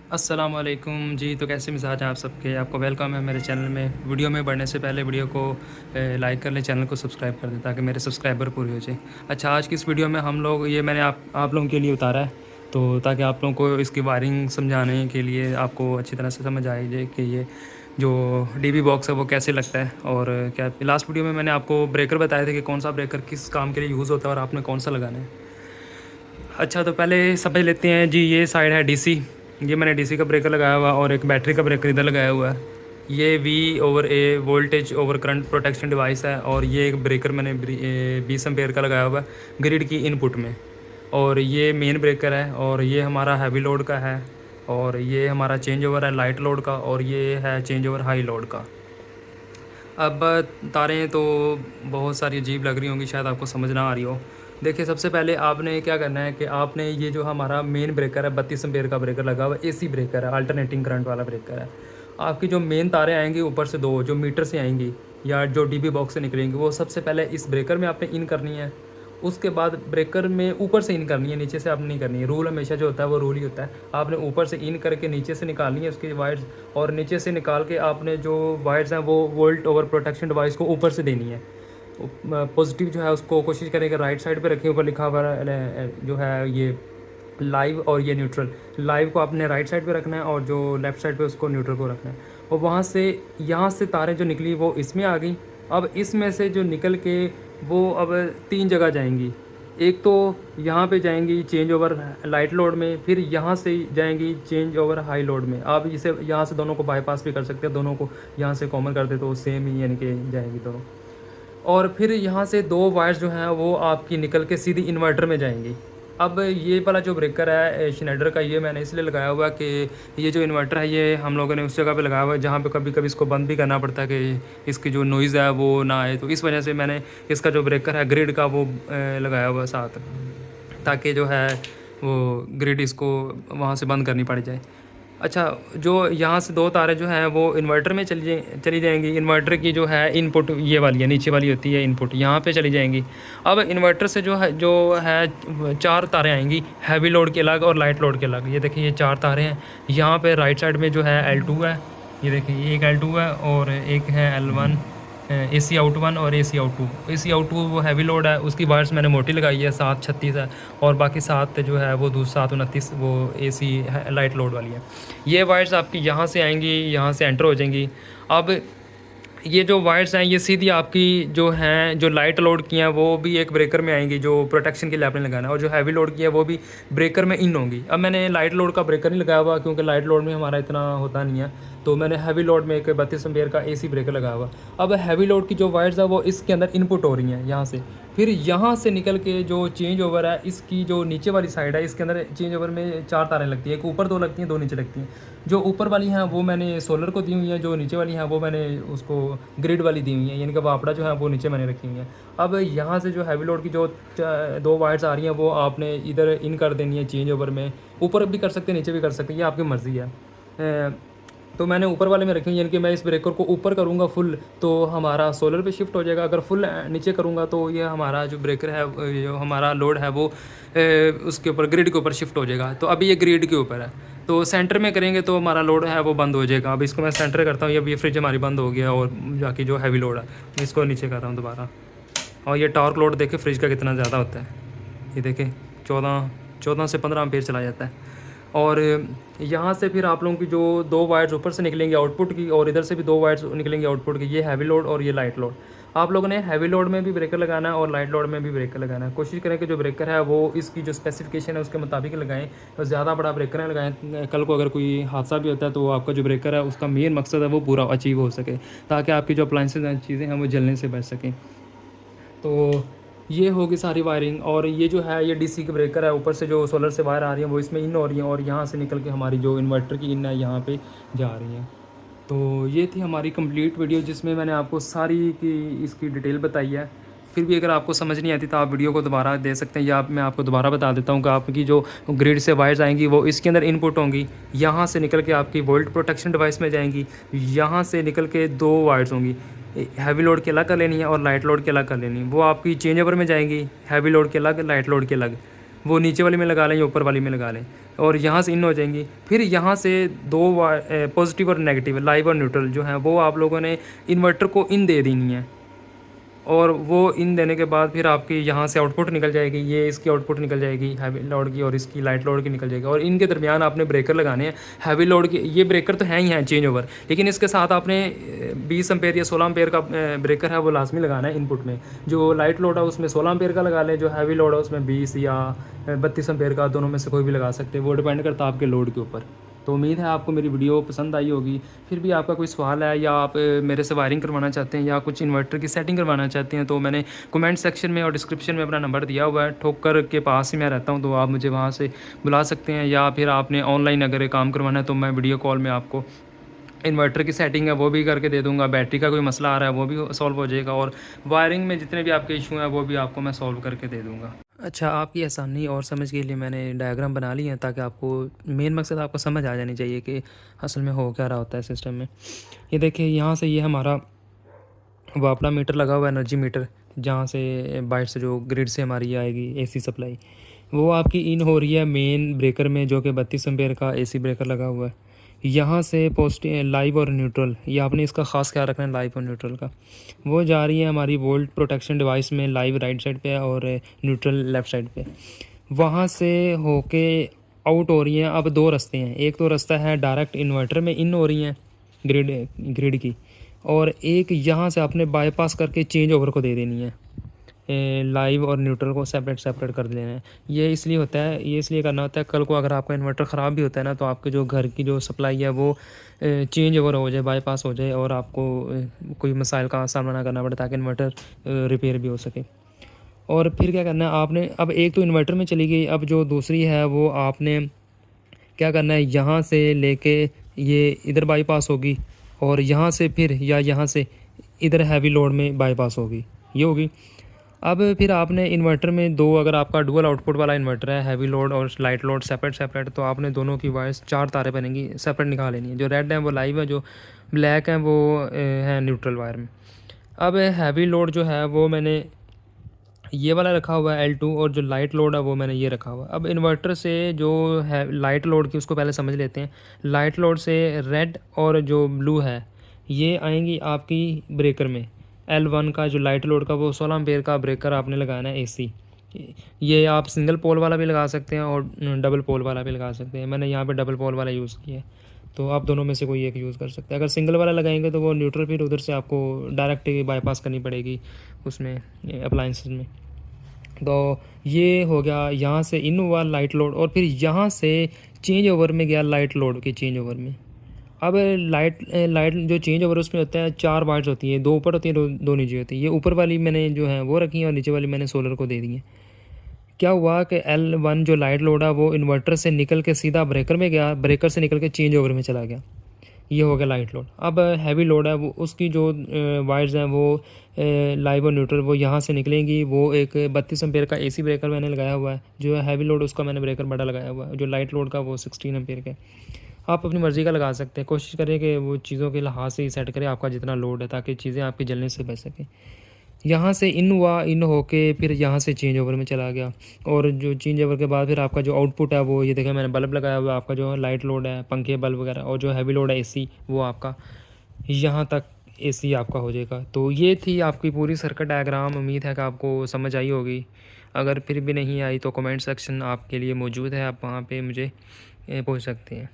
अस्सलाम वालेकुम जी। तो कैसे मिजाज हैं आप सबके। आपको वेलकम है मेरे चैनल में। वीडियो में बढ़ने से पहले वीडियो को लाइक कर लें, चैनल को सब्सक्राइब कर दें ताकि मेरे सब्सक्राइबर पूरे हो जाए। अच्छा, आज की इस वीडियो में हम लोग ये मैंने आप लोगों के लिए उतारा है, तो ताकि आप लोगों को इसकी वायरिंग समझाने के लिए आपको अच्छी तरह से समझ आए जाए कि ये जो डीबी बॉक्स है वो कैसे लगता है। और क्या लास्ट वीडियो में मैंने आपको ब्रेकर बताए थे कि कौन सा ब्रेकर किस काम के लिए यूज़ होता है और आपने कौन सा लगाना है। अच्छा, तो पहले समझ लेते हैं जी। ये साइड है डीसी, ये मैंने डीसी का ब्रेकर लगाया हुआ और एक बैटरी का ब्रेकर इधर लगाया हुआ है। ये V/A voltage over current protection device है और ये एक ब्रेकर मैंने 20 एम्पेयर का लगाया हुआ है ग्रिड की इनपुट में। और ये मेन ब्रेकर है और ये हमारा हैवी लोड का है और ये हमारा चेंज ओवर है लाइट लोड का और ये है चेंज ओवर हाई लोड का। अब तारें तो बहुत सारी अजीब लग रही होंगी, शायद आपको समझ ना आ रही हो। देखिए, सबसे पहले आपने क्या करना है कि आपने ये जो हमारा मेन ब्रेकर है 32 एम्पेयर का ब्रेकर लगा हुआ है, एसी ब्रेकर है, अल्टरनेटिंग करंट वाला ब्रेकर है। आपकी जो मेन तारें आएंगी ऊपर से दो जो मीटर से आएंगी या जो डीबी बॉक्स से निकलेंगी, वो सबसे पहले इस ब्रेकर में आपने इन करनी है। उसके बाद ब्रेकर में ऊपर से इन करनी है, नीचे से आपने नहीं करनी है। रूल हमेशा जो होता है वो रूल ही होता है। आपने ऊपर से इन करके नीचे से निकालनी है उसकी वायर्स, और नीचे से निकाल के आपने जो वायर्स हैं वो वोल्ट ओवर प्रोटेक्शन डिवाइस को ऊपर से देनी है। पॉजिटिव जो है उसको कोशिश करें कि राइट साइड पे रखें। ऊपर लिखा हुआ जो है ये लाइव और ये न्यूट्रल। लाइव को आपने राइट साइड पे रखना है और जो लेफ़्ट साइड पे उसको न्यूट्रल को रखना है। और वहाँ से यहाँ से तारें जो निकली वो इसमें आ गई। अब इसमें से जो निकल के वो अब 3 जगह जाएंगी। एक तो यहाँ पे जाएंगी चेंज ओवर लाइट लोड में, फिर यहाँ से जाएंगी चेंज ओवर हाई लोड में। आप इसे यहाँ से दोनों को बाईपास भी कर सकते हैं, दोनों को यहाँ से कॉमन कर दे तो सेम ही यानी कि जाएंगी दोनों। और फिर यहाँ से दो वायर्स जो हैं वो आपकी निकल के सीधी इन्वर्टर में जाएंगी। अब ये वाला जो ब्रेकर है श्नाइडर का, ये मैंने इसलिए लगाया हुआ कि ये जो इन्वर्टर है ये हम लोगों ने उस जगह पे लगाया हुआ है जहाँ पे कभी कभी इसको बंद भी करना पड़ता है कि इसकी जो नॉइज़ है वो ना आए। तो इस वजह से मैंने इसका जो ब्रेकर है ग्रिड का वो लगाया हुआ है साथ, ताकि जो है वो ग्रिड इसको वहाँ से बंद करनी पड़ जाए। अच्छा, जो यहाँ से दो तारें जो हैं वो इन्वर्टर में चली जाएंगी। इन्वर्टर की जो है इनपुट ये वाली है, नीचे वाली होती है इनपुट, यहाँ पे चली जाएंगी। अब इन्वर्टर से जो है 4 तारें आएंगी, हैवी लोड के अलग और लाइट लोड के अलग। ये देखिए ये 4 तारें हैं। यहाँ पे राइट साइड में जो है L2 है, ये देखिए ये एक L2 है और एक है L1। AC आउट 1 और AC आउट 2। AC आउट 2 वो हैवी लोड है, उसकी वायर्स मैंने मोटी लगाई है, 736 है। और बाकी 7 जो है वो 729 वो AC लाइट लोड वाली है। ये वायर्स आपकी यहाँ से आएंगी, यहाँ से एंटर हो जाएंगी। अब ये जो वायर्स हैं ये सीधी आपकी जो हैं जो लाइट लोड की हैं वो भी एक ब्रेकर में आएंगी जो प्रोटेक्शन के लिए आपने लगाना है, और जो हैवी लोड की है वो भी ब्रेकर में इन होंगी। अब मैंने लाइट लोड का ब्रेकर नहीं लगाया हुआ क्योंकि लाइट लोड में हमारा इतना होता नहीं है, तो मैंने हैवी लोड में एक 32 एम्पेयर का AC ब्रेकर लगाया हुआ। अब हैवी लोड की जो वायर्स है वो इसके अंदर इनपुट हो रही हैं यहाँ से, फिर यहाँ से निकल के जो चेंज ओवर है इसकी जो नीचे वाली साइड है इसके अंदर चेंज ओवर में 4 तारें लगती हैं, एक ऊपर 2 लगती हैं, 2 नीचे लगती हैं। जो ऊपर वाली हैं वो मैंने सोलर को दी हुई हैं, जो नीचे वाली हैं वो मैंने उसको ग्रिड वाली दी हुई हैं, यानी कि वापड़ा जो है वो नीचे मैंने रखी हुई हैं। अब यहाँ से जो हैवी लोड की जो 2 वायर्स आ रही हैं वो आपने इधर इन कर देनी है चेंज ओवर में। ऊपर भी कर सकते हैं, नीचे भी कर सकते हैं, ये आपकी मर्ज़ी है। तो मैंने ऊपर वाले में रखी हुई, यानी कि मैं इस ब्रेकर को ऊपर करूँगा फुल तो हमारा सोलर पे शिफ्ट हो जाएगा। अगर फुल नीचे करूँगा तो ये हमारा जो ब्रेकर है जो हमारा लोड है वो उसके ऊपर ग्रिड के ऊपर शिफ्ट हो जाएगा। तो अभी ये ग्रिड के ऊपर है, तो सेंटर में करेंगे तो हमारा लोड है वो बंद हो जाएगा। अब इसको मैं सेंटर करता हूँ, अभी ये फ्रिज हमारी बंद हो गया और बाकी जो हैवी लोड है इसको नीचे कर रहा हूँ दोबारा। और ये टॉर्क लोड देखे फ्रिज का कितना ज़्यादा होता है, ये देखें 14 से 15 एम्पेयर चला जाता है। और यहाँ से फिर आप लोगों की जो 2 वायर्स ऊपर से निकलेंगे आउटपुट की, और इधर से भी 2 वायर्स निकलेंगे आउटपुट की, ये हैवी लोड और ये लाइट लोड। आप लोगों ने हैवी लोड में भी ब्रेकर लगाना है और लाइट लोड में भी ब्रेकर लगाना है। कोशिश करें कि जो ब्रेकर है वो इसकी जो स्पेसिफिकेशन है उसके मुताबिक लगाएं, और ज़्यादा बड़ा ब्रेकर ना लगाएं। कल को अगर कोई हादसा भी होता है तो आपका जो ब्रेकर है उसका मेन मकसद है वो पूरा अचीव हो सके, ताकि आपकी जो अप्लाइंसेज हैं चीज़ें हैं वो जलने से बच सकें। तो ये होगी सारी वायरिंग। और ये जो है ये DC के ब्रेकर है, ऊपर से जो सोलर से वायर आ रही है वो इसमें इन हो रही हैं और यहाँ से निकल के हमारी जो इन्वर्टर की इन है यहाँ पे जा रही हैं। तो ये थी हमारी कंप्लीट वीडियो जिसमें मैंने आपको सारी की इसकी डिटेल बताई है। फिर भी अगर आपको समझ नहीं आती तो आप वीडियो को दोबारा दे सकते हैं, या मैं आपको दोबारा बता देता हूँ कि आपकी जो ग्रिड से वायर्स आएंगी वो इसके अंदर इनपुट होंगी, यहाँ से निकल के आपकी वोल्ट प्रोटेक्शन डिवाइस में जाएंगी, यहाँ से निकल के 2 वायर्स होंगी, हैवी लोड के अलग कर लेनी है और लाइट लोड के अलग कर लेनी है। वो आपकी चेंज ओवर में जाएंगी, हैवी लोड के अलग लाइट लोड के अलग, वो नीचे वाली में लगा लें या ऊपर वाली में लगा लें। और यहाँ से इन हो जाएंगी। फिर यहाँ से दो पॉजिटिव और नेगेटिव, लाइव और न्यूट्रल जो है वो आप लोगों ने इन्वर्टर को इन दे देनी है। और वो इन देने के बाद फिर आपकी यहाँ से आउटपुट निकल जाएगी, ये इसकी आउटपुट निकल जाएगी हैवी लोड की और इसकी लाइट लोड की निकल जाएगी। और इनके दरमियान आपने ब्रेकर लगाने हैं हैवी लोड के। ये ब्रेकर तो हैं ही हैं चेंज ओवर, लेकिन इसके साथ आपने 20 एम्पेयर या 16 एम्पेयर का ब्रेकर है वो लाजमी लगाना है इनपुट में। जो लाइट लोड है उसमें 16 एम्पेयर का लगा लें, जो हैवी लोड है उसमें 20 या 32 एम्पेयर का, दोनों में से कोई भी लगा सकते हैं, वो डिपेंड करता है आपके लोड के ऊपर। तो उम्मीद है आपको मेरी वीडियो पसंद आई होगी। फिर भी आपका कोई सवाल है या आप मेरे से वायरिंग करवाना चाहते हैं या कुछ इन्वर्टर की सेटिंग करवाना चाहते हैं, तो मैंने कमेंट सेक्शन में और डिस्क्रिप्शन में अपना नंबर दिया हुआ है। ठोकर के पास ही मैं रहता हूं, तो आप मुझे वहां से बुला सकते हैं। या फिर आपने ऑनलाइन अगर काम करवाना है तो मैं वीडियो कॉल में आपको इन्वर्टर की सेटिंग है वो भी करके दे दूंगा। बैटरी का कोई मसला आ रहा है वो भी सॉल्व हो जाएगा, और वायरिंग में जितने भी आपके इशू हैं वो भी आपको मैं सॉल्व करके दे दूंगा। अच्छा, आपकी आसानी और समझ के लिए मैंने डायग्राम बना ली है, ताकि आपको मेन मकसद आपको समझ आ जानी चाहिए कि असल में हो क्या रहा होता है सिस्टम में। ये देखिए, यहाँ से ये हमारा वापड़ा मीटर लगा हुआ है, एनर्जी मीटर, जहाँ से बाहर से जो ग्रिड से हमारी आएगी एसी सप्लाई, वो आपकी इन हो रही है मेन ब्रेकर में, जो कि 32 एम्पेयर का एसी ब्रेकर लगा हुआ है। यहाँ से पॉजिटिव लाइव और न्यूट्रल, ये आपने इसका ख़ास ख्याल रखना है लाइव और न्यूट्रल का, वो जा रही है हमारी वोल्ट प्रोटेक्शन डिवाइस में। लाइव राइट साइड पे और न्यूट्रल लेफ़्ट साइड पे। वहाँ से होके आउट हो रही हैं। अब दो रास्ते हैं, एक तो रास्ता है डायरेक्ट इन्वर्टर में इन हो रही हैं ग्रिड की, और एक यहाँ से आपने बाईपास करके चेंज ओवर को दे देनी है। लाइव और न्यूट्रल को सेपरेट कर देना है। ये इसलिए होता है, ये इसलिए करना होता है, कल को अगर आपका इन्वर्टर ख़राब भी होता है ना, तो आपके जो घर की जो सप्लाई है वो चेंज ओवर हो जाए, बाईपास हो जाए, और आपको कोई मसाइल का सामना ना करना पड़े, ताकि इन्वर्टर रिपेयर भी हो सके। और फिर क्या करना है आपने, अब एक तो इन्वर्टर में चली गई, अब जो दूसरी है वो आपने क्या करना है, यहाँ से लेके ये इधर बाईपास होगी, और यहाँ से फिर या यहाँ से इधर हैवी लोड में बाईपास होगी, ये होगी। अब फिर आपने इन्वर्टर में दो, अगर आपका डुअल आउटपुट वाला इन्वर्टर है, हैवी लोड और लाइट लोड सेपरेट, तो आपने दोनों की वायर्स 4 तारें बनेंगी, सेपरेट निकाल लेनी है। जो रेड है वो लाइव है, जो ब्लैक है वो है न्यूट्रल वायर में। अब हैवी लोड जो है वो मैंने ये वाला रखा हुआ है L2, और जो लाइट लोड है वो मैंने ये रखा हुआ है। अब इन्वर्टर से जो है लाइट लोड की, उसको पहले समझ लेते हैं। लाइट लोड से रेड और जो ब्लू है ये आएंगी आपकी ब्रेकर में। L1 का जो लाइट लोड का वो 16 एम्पेयर का ब्रेकर आपने लगाना है AC। ये आप सिंगल पोल वाला भी लगा सकते हैं और डबल पोल वाला भी लगा सकते हैं। मैंने यहाँ पे डबल पोल वाला यूज़ किया है, तो आप दोनों में से कोई एक यूज़ कर सकते हैं। अगर सिंगल वाला लगाएंगे तो वो न्यूट्रल फिर उधर से आपको डायरेक्ट बाईपास करनी पड़ेगी उसमें अप्लाइंसेस में। तो ये हो गया, यहाँ से इन हुआ लाइट लोड, और फिर यहाँ से चेंज ओवर में गया लाइट लोड के चेंज ओवर में। अब लाइट जो चेंज ओवर उसमें होता है 4 वाइर्स होती हैं, 2 ऊपर होती हैं, दो नीचे होती है। ये ऊपर वाली मैंने जो है वो रखी है, और नीचे वाली मैंने सोलर को दे दी है। क्या हुआ कि L1 जो लाइट लोड है वो इन्वर्टर से निकल के सीधा ब्रेकर में गया, ब्रेकर से निकल के चेंज ओवर में चला गया, ये हो गया लाइट लोड। अब हैवी लोड है वो, उसकी जो वायर्स हैं वो लाइव और न्यूट्रल वो यहाँ से निकलेंगी। वो एक 32 एम्पेयर का AC ब्रेकर मैंने लगाया हुआ है। जो है हैवी लोड उसका मैंने ब्रेकर बड़ा लगाया हुआ है। जो लाइट लोड का वो 16 एम्पेयर का। आप अपनी मर्ज़ी का लगा सकते हैं, कोशिश करें कि वो चीज़ों के लिहाज से ही सेट करें आपका जितना लोड है, ताकि चीज़ें आपकी जलने से बच सकें। यहाँ से इन हुआ, इन होके फिर यहाँ से चेंज ओवर में चला गया, और जो चेंज ओवर के बाद फिर आपका जो आउटपुट है वो ये देखें मैंने बल्ब लगाया हुआ है। आपका जो लाइट लोड है पंखे बल्ब वगैरह, और जो हैवी लोड है AC, वो आपका यहाँ तक AC आपका हो जाएगा। तो ये थी आपकी पूरी सर्किट डायग्राम। उम्मीद है कि आपको समझ आई होगी। अगर फिर भी नहीं आई तो कमेंट सेक्शन आपके लिए मौजूद है, आप वहाँ पे मुझे पूछ सकते हैं।